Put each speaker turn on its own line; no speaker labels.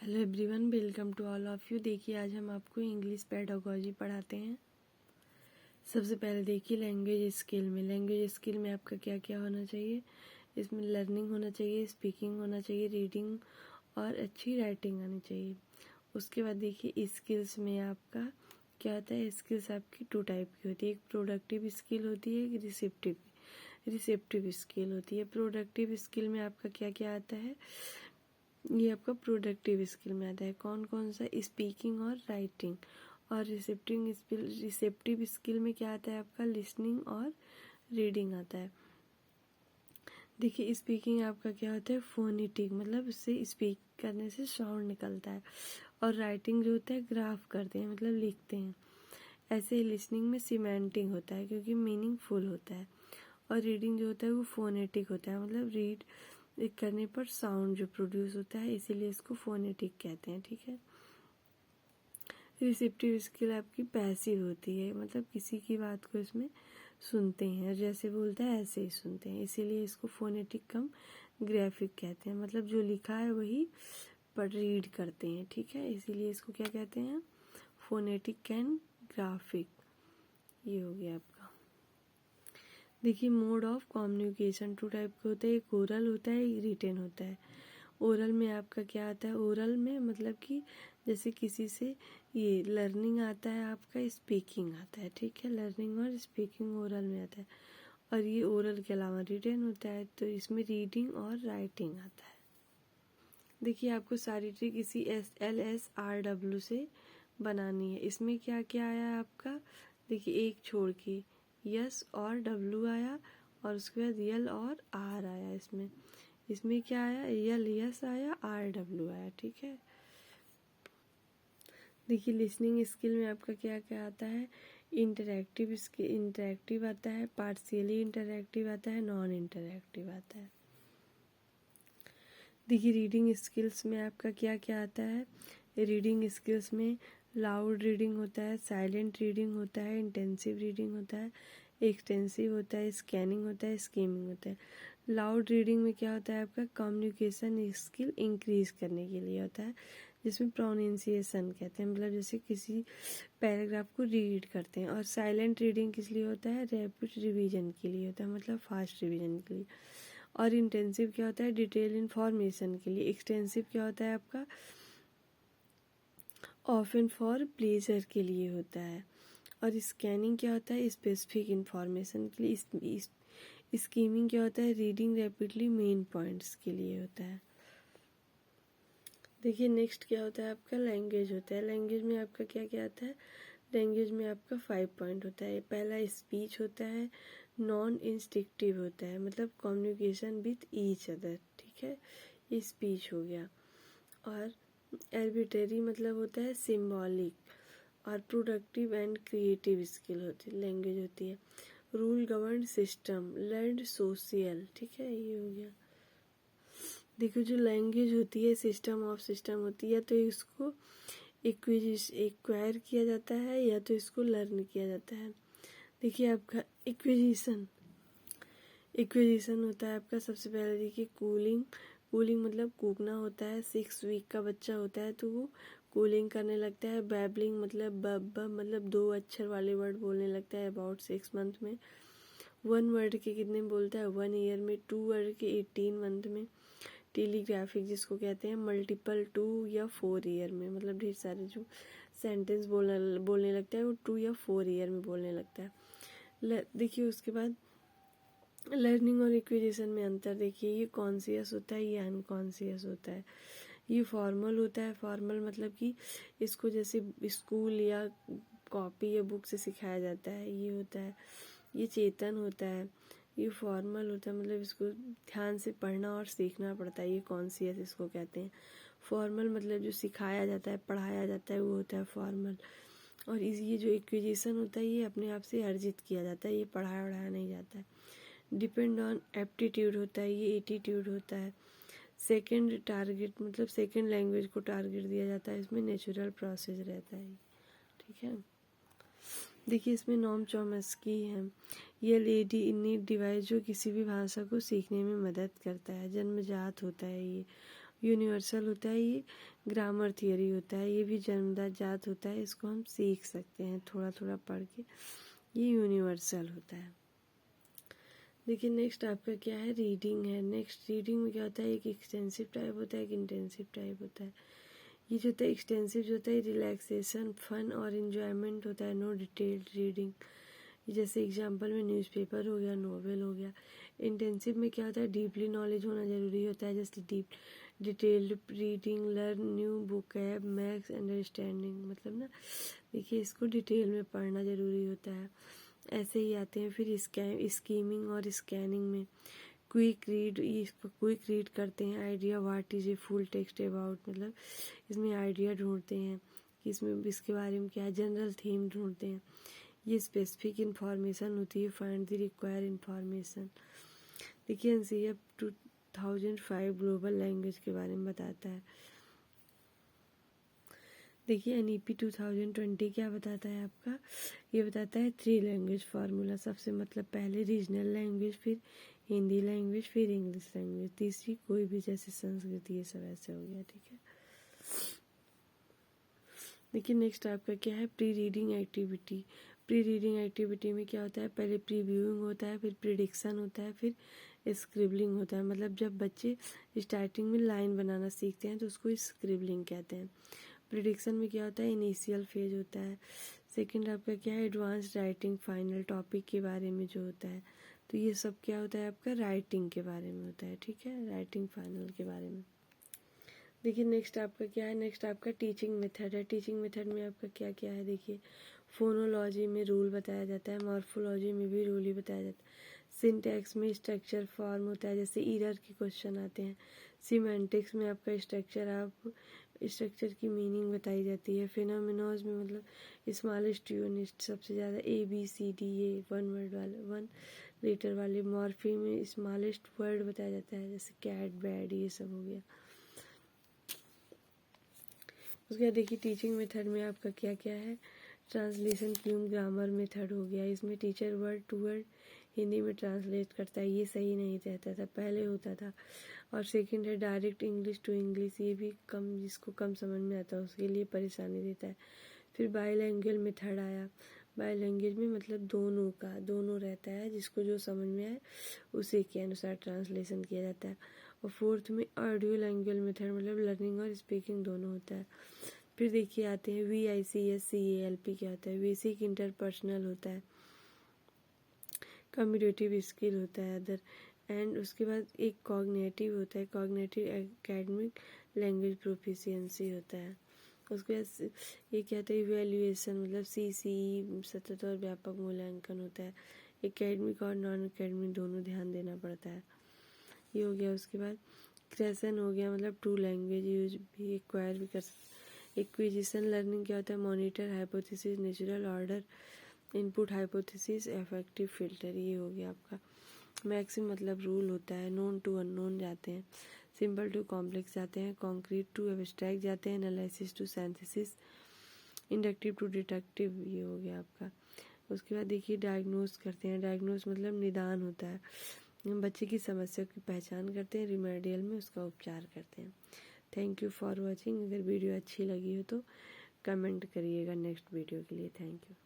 Hello everyone, welcome to all of you. देखिए आज हम आपको इंग्लिश पेडागोजी पढ़ाते हैं। सबसे पहले देखिए लैंग्वेज स्किल में आपका क्या क्या होना चाहिए। इसमें लर्निंग होना चाहिए, स्पीकिंग होना चाहिए, रीडिंग और अच्छी राइटिंग आनी चाहिए। उसके बाद देखिए स्किल्स में आपका क्या होता है। स्किल्स आपकी टू टाइप की होती है, एक प्रोडक्टिव स्किल होती है, एक रिसेप्टिव स्किल होती है। प्रोडक्टिव स्किल में आपका क्या क्या आता है, ये आपका प्रोडक्टिव स्किल में आता है। कौन कौन सा, स्पीकिंग और राइटिंग। और रिसेप्टिव स्किल में क्या आता है आपका, लिसनिंग और रीडिंग आता है। देखिए स्पीकिंग आपका क्या होता है, फोनेटिक, मतलब उससे स्पीक करने से साउंड निकलता है। और राइटिंग जो होता है ग्राफ करते हैं, मतलब लिखते हैं। ऐसे ही लिसनिंग में सीमेंटिंग होता है क्योंकि मीनिंगफुल होता है। और रीडिंग जो होता है वो फोनेटिक होता है, मतलब रीड करने पर साउंड जो प्रोड्यूस होता है, इसीलिए इसको फोनेटिक कहते हैं। ठीक है। रिसेप्टिव स्किल आपकी पैसिव होती है, मतलब किसी की बात को इसमें सुनते हैं और जैसे बोलता है ऐसे ही सुनते हैं, इसीलिए इसको फोनेटिक कम ग्राफिक कहते हैं। मतलब जो लिखा है वही पर रीड करते हैं। ठीक है, इसीलिए इसको क्या कहते हैं, फोनेटिक एंड ग्राफिक। ये हो गया आपका। देखिए mode of communication two type के होते हैं, एक ओरल होता है, एक रिटेन होता है। ओरल में आपका क्या आता है, ओरल में मतलब कि जैसे किसी से ये लर्निंग आता है, आपका स्पीकिंग आता है। ठीक है, लर्निंग और स्पीकिंग ओरल में आता है। और ये ओरल के अलावा रिटेन होता है, तो इसमें रीडिंग और राइटिंग आता है। देखिए आपको सारी ट्रिक इसी LSRW से बनानी है। इसमें क्या क्या आया आपका, देखिए एक छोड़ के यस और डब्लू आया, और उसके बाद यल और आर आया। इसमें क्या आया, यल यस आया, आर डब्लू आया। ठीक है। देखिए लिसनिंग स्किल में आपका क्या क्या आता है, इंटरैक्टिव आता है, पार्शियली इंटरैक्टिव आता है, नॉन इंटरैक्टिव आता है। देखिए रीडिंग स्किल्स में आपका क्या क्या आता है। रीडिंग स्किल्स में लाउड रीडिंग होता है, साइलेंट रीडिंग होता है, इंटेंसिव रीडिंग होता है, एक्सटेंसिव होता है, स्कैनिंग होता है, स्कीमिंग होता है। लाउड रीडिंग में क्या होता है आपका, कम्युनिकेशन स्किल इंक्रीज करने के लिए होता है, जिसमें प्रोनाउंसिएशन कहते हैं, मतलब जैसे किसी पैराग्राफ को रीड करते हैं। और साइलेंट रीडिंग किस लिए होता है, रैपिड रिवीजन के लिए होता है, मतलब फास्ट रिवीजन के लिए। और इंटेंसिव क्या होता है, डिटेल इन्फॉर्मेशन के लिए। एक्सटेंसिव क्या होता है आपका, ऑफन फॉर प्लेजर के लिए होता है। और स्कैनिंग क्या होता है, स्पेसिफिक इंफॉर्मेशन के लिए। स्कीमिंग क्या होता है, रीडिंग रैपिडली मेन पॉइंट्स के लिए होता है। देखिए नेक्स्ट क्या होता है आपका, लैंग्वेज होता है। लैंग्वेज में आपका क्या क्या आता है, लैंग्वेज में आपका 5 पॉइंट होता है। पहला स्पीच होता है, नॉन इंस्ट्रक्टिव होता है, मतलब कम्युनिकेशन विथ ईच अदर। ठीक है, ये स्पीच हो गया। और आर्बिट्रेरी मतलब होता है सिंबॉलिक। और प्रोडक्टिव एंड क्रिएटिव स्किल होती है, लैंग्वेज होती है। Rule govern system, learn social. ठीक है, ये हो गया। देखो जो लैंग्वेज होती है सिस्टम ऑफ सिस्टम होती है, तो इसको एक्वायर किया जाता है या तो इसको लर्न किया जाता है। देखिए आपका इक्विजिशन होता है आपका, सबसे पहले देखिए कूलिंग मतलब कूकना होता है। 6 वीक का बच्चा होता है तो वो कूलिंग करने लगता है। बैबलिंग मतलब मतलब 2 अक्षर वाले वर्ड बोलने लगता है अबाउट 6 मंथ में। 1 वर्ड के कितने बोलता है, 1 ईयर में। 2 वर्ड के 18 मंथ में। टेलीग्राफिक जिसको कहते हैं, मल्टीपल 2 या 4 ईयर में, मतलब ढेर सारे जो सेंटेंस बोलने लगता है वो 2 या 4 ईयर में बोलने लगता है। देखिए उसके बाद लर्निंग और एक्विजिशन में अंतर देखिए, ये कॉन्शियस होता है, ये अनकॉन्शियस होता है। ये फॉर्मल होता है, फॉर्मल मतलब कि इसको जैसे स्कूल या कॉपी या बुक से सिखाया जाता है, ये होता है। ये चेतन होता है, ये फॉर्मल होता है, मतलब इसको ध्यान से पढ़ना और सीखना पड़ता है, ये कॉन्शियस इसको कहते हैं। फॉर्मल मतलब जो सिखाया जाता है, पढ़ाया जाता है, वो होता है फॉर्मल। और ये जो एक्विजिशन होता है ये अपने आप से अर्जित किया जाता है, ये पढ़ाया वढ़ाया नहीं जाता है। डिपेंड ऑन एप्टीट्यूड होता है, ये एटीट्यूड होता है। सेकंड टारगेट मतलब सेकंड लैंग्वेज को टारगेट दिया जाता है, इसमें नेचुरल प्रोसेस रहता है। ठीक है। देखिए इसमें नॉम चॉम्स्की है, ये लेडी इनिट डिवाइस जो किसी भी भाषा को सीखने में मदद करता है, जन्मजात होता है ये। यूनिवर्सल होता है, ये ग्रामर थियरी होता है, ये भी जन्मजात जात होता है, इसको हम सीख सकते हैं थोड़ा थोड़ा पढ़ के, ये यूनिवर्सल होता है। देखिए नेक्स्ट आपका क्या है, रीडिंग है। नेक्स्ट रीडिंग में क्या होता है, एक एक्सटेंसिव टाइप होता है, एक इंटेंसिव टाइप होता है। ये जो होता है एक्सटेंसिव जो होता है रिलैक्सेशन, फन और इन्जॉयमेंट होता है, नो डिटेल्ड रीडिंग। जैसे एग्जांपल में न्यूज़पेपर हो गया, नोवेल हो गया। इंटेंसिव में क्या होता है, डीपली नॉलेज होना ज़रूरी होता है, जैसे detailed reading, learn new vocab, max understanding, मतलब ना देखिए इसको डिटेल में पढ़ना ज़रूरी होता है। ऐसे ही आते हैं फिर स्कीमिंग और स्कैनिंग में। क्विक रीड, इसको क्विक रीड करते हैं। Idea, what is a full text about, मतलब इसमें आइडिया ढूंढते हैं कि इसमें इसके बारे में क्या है, जनरल थीम ढूंढते हैं। ये स्पेसिफिक इंफॉर्मेशन होती है, फाइंड द रिक्वायर इंफॉर्मेशन। देखिए एनसीईआरटी 2005 ग्लोबल लैंग्वेज के बारे में बताता है। देखिए एनईपी 2020 क्या बताता है आपका, ये बताता है 3 लैंग्वेज फार्मूला। सबसे मतलब पहले रीजनल लैंग्वेज, फिर हिंदी लैंग्वेज, फिर इंग्लिश लैंग्वेज, तीसरी कोई भी, जैसे संस्कृत, ये सब ऐसे हो गया। ठीक है, देखिए नेक्स्ट आपका क्या है, pre reading activity. Pre reading activity में क्या होता है, पहले प्रीव्यूइंग होता है, फिर प्रिडिक्शन होता है, फिर स्क्रिबलिंग होता है। मतलब जब बच्चे स्टार्टिंग में लाइन बनाना सीखते हैं तो उसको स्क्रिबलिंग कहते हैं। प्रिडिक्शन में क्या होता है, इनिशियल फेज होता है। सेकंड आपका क्या है, एडवांस राइटिंग, फाइनल टॉपिक के बारे में जो होता है। तो ये सब क्या होता है आपका, राइटिंग के बारे में होता है। ठीक है, राइटिंग फाइनल के बारे में। देखिए नेक्स्ट आपका क्या है, नेक्स्ट आपका टीचिंग मेथड है। टीचिंग मेथड में आपका क्या क्या है, देखिए फोनोलॉजी में रूल बताया जाता है, मॉर्फोलॉजी में भी रूल ही बताया जाता है। सिंटैक्स में स्ट्रक्चर फॉर्म होता है, जैसे ईरर के क्वेश्चन आते हैं। सिमेंटिक्स में आपका स्ट्रक्चर की मीनिंग बताई जाती है। फिनोमिनोज में मतलब स्मॉलेस्ट यूनिट, सबसे ज़्यादा ABCD, ये 1 लेटर वाले। मॉर्फी में स्मॉलेस्ट वर्ड बताया जाता है, जैसे कैट, बैड, ये सब हो गया। उसके बाद देखिए टीचिंग मेथड में आपका क्या क्या है, ट्रांसलेशन क्यूम ग्रामर मेथड हो गया। इसमें teacher word to word Hindi में ट्रांसलेट करता है, ये सही नहीं रहता था, पहले होता था। और सेकंड है डायरेक्ट इंग्लिश टू इंग्लिश, ये भी कम, जिसको कम समझ में आता है उसके लिए परेशानी देता है। फिर बाईलैंग्वेज मेथड आया। बाईलैंग्वेज में मतलब दोनों रहता है, जिसको जो समझ में आए उसी के अनुसार ट्रांसलेशन किया जाता है। और फोर्थ में ऑडियो लैंग्वेज मेथड, मतलब लर्निंग और स्पीकिंग दोनों होता है। फिर देखिए आते हैं VICS-CALP, क्या होता है, बेसिक इंटरपर्सनल होता है, कम्यूनिकेटिव स्किल होता है अदर। एंड उसके बाद एक कॉग्निटिव होता है, कॉग्निटिव एकेडमिक लैंग्वेज प्रोफिशिएंसी होता है। उसके बाद ये क्या होता है, इवैल्यूएशन, मतलब CCE सतत और व्यापक मूल्यांकन होता है। एकेडमिक और नॉन एकेडमिक दोनों ध्यान देना पड़ता है, ये हो गया। उसके बाद क्रेशन हो गया, मतलब 2 लैंग्वेज यूज भी, एक्वायर भी कर सकते। एक्विजिशन लर्निंग क्या होता है, monitor, hypothesis, natural order, input hypothesis, effective filter, ये हो गया आपका। मैक्सिम मतलब रूल होता है। नोन टू अननोन जाते हैं, सिंपल टू कॉम्प्लेक्स जाते हैं, कॉन्क्रीट टू एब्स्ट्रैक्ट जाते हैं, analysis to synthesis, inductive to deductive, ये हो गया आपका। उसके बाद देखिए डायग्नोस करते हैं। डायग्नोस मतलब निदान होता है, हम बच्चे की समस्या की पहचान करते हैं, रिमेडियल में उसका उपचार करते हैं। Thank you for watching. अगर वीडियो अच्छी लगी हो तो कमेंट करिएगा नेक्स्ट वीडियो के लिए। Thank you.